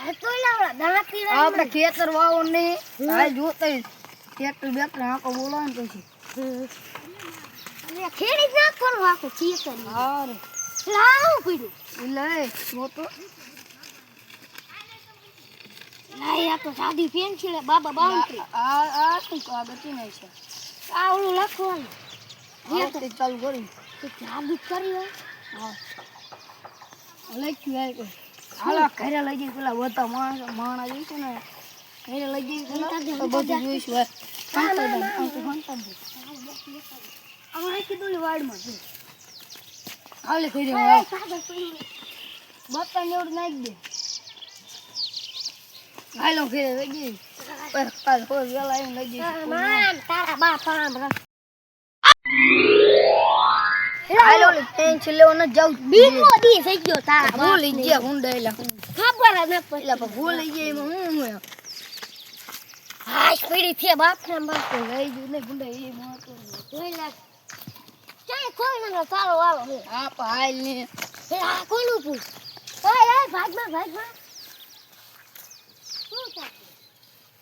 આ તો લાવડા દાંતી આપણે ખેતર વાવો ને આ જોતઈ ટ્રેક્ટર બેક્ટર આકો બોલાવ ને પછી અરે ખેડી જ નાખવાનું આખું ખેતર હા રે લાવ પીડું લે મોટો લાય આ તો સાદી પેન્સિલ બાબા બાઉન્ડ્રી આ શું કા બચી નહીં છે આ ઓલું લખવાનું તે ચાલુ કરી તો જાદુ કરી હા લખ્યું આય કોઈ હાલો ઘરે લઈ જઈ પેલા વતા માણા જઈ છે ને ઘરે લઈ જઈ પેલા તો બધું જોઈશું અમારે કીધું વાડમાં છે હાલે ઘરે બતા ને એવું નાખી દે હાલો ઘરે લઈ જઈ કાલ હોય વેલા આવીને લઈ જઈશું માન તારા બા સાંભળ હાલો પેન્સિલ લેવો ન જાવ બીજો દી થઈ ગયો તારા ભૂલી ગયા હુંડાયેલા ખબર જ ન પડી એટલે ભૂલી ગયા એમાં હું હાશ પડી છે બાપ ને બાપ લઈ જુ ને ગુંડા એ મોતો જોઈ લે ચાય કોઈ ના તારો વાળો હે આ પાલ ને હે આ કોનું પૂછ ઓય એ ભાગમાં શું થાય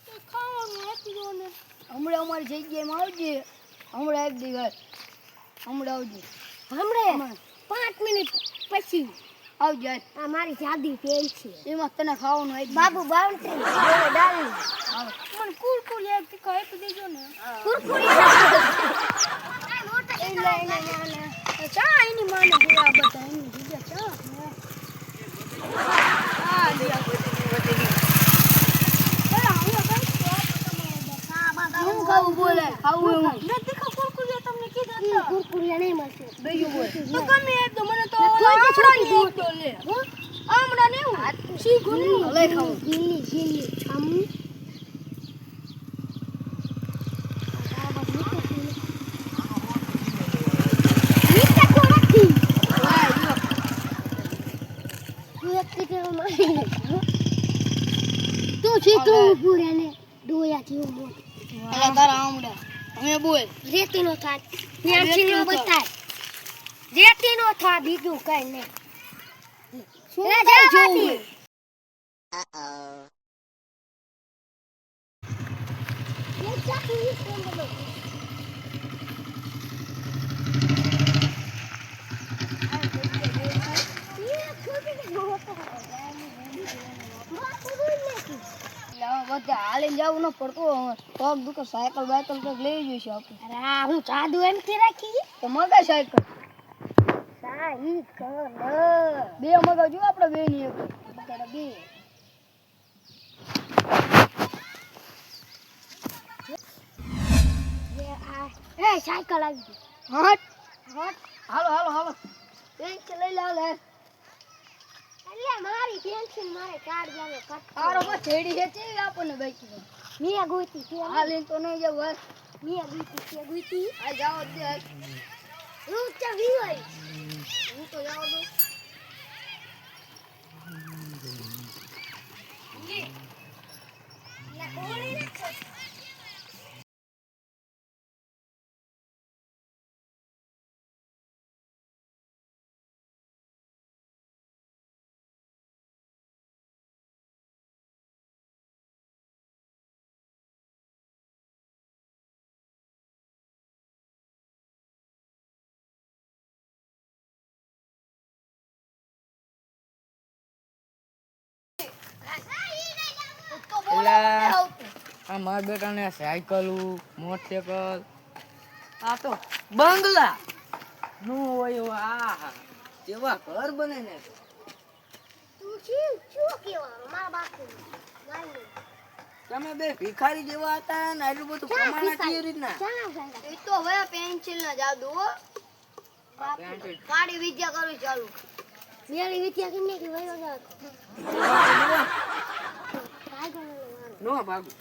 એ ખાવાનું હતી ને હમણાં અમારી જગ્યામાં આવજે હમણાં એક દિવસ હમણાં આવજે હમણે 5 મિનિટ પછી આવજે આ મારી જાદી પેન છે એમાં તને ખાવાનું આવી બાબુ બાઉન્ડ્રી ડાલી મને કુરકુર એક ટીકા આપી દેજો ને કુરકુરી એ લઈને ચા એની માને જોયા બધા એની બીજા ચા આ દિયા કોઈ વધી હું ખાવું બોલે ખાવું હું નથી ખા કુરકુરિયા તમને કીધા કુરકુરિયા નહીં મળશે બીજું બોલ તો ગમે એ તો મને તો આમડા ની તો લે આમડા ને હું શીખું ને લે ખાવું ગીલી આમ તું ચીતું પૂરે ને ડોયા જેવું મોટું અલા તારા આમડા હવે બોલ રેતીનો થાત પેન્સિલનો બતાય રેતીનો થા બીજું કઈ નહીં શું જા જોવું બધા હાલીને જવું ન પડતું પગ દુખે સાયકલ બાયકલ કંઈક લઈ જઈશું આપણે અરે હું જાદુ એમથી રાખી તો મગા સાયકલ સાઈ કર બે મગા જો આપણે બે ની એક બે એ સાયકલ આવી ગઈ હટ હટ હાલો હાલો હાલો પેન્સિલ લઈ લે લે એટલે મારી પેન્સિલ મારે કાઢ જાવે કટ તારો બસ છેડી છે તે આપણને બાકી મિયા ગોતી છે હાલીને તો નહીં જવું મિયા ગોતી આ જાઓ દે હું તો વિવાય હું તો જાવ દો આ મારા બેટાને સાયકલ મોટરસાયકલ આ તો બંગલા નું હોય આ કેવા ઘર બને ને તું શું કેવાનું મારા બાપુ તમે બે ભિખારી જેવા હતા ને આટલું બધું કમાણા કેવી રીતના એ તો હવે પેન્સિલ ના જાદુ કાળી વિદ્યા કરવી ચાલુ મેરી વિદ્યા કેમ કે વયો જાવ નો ભાગું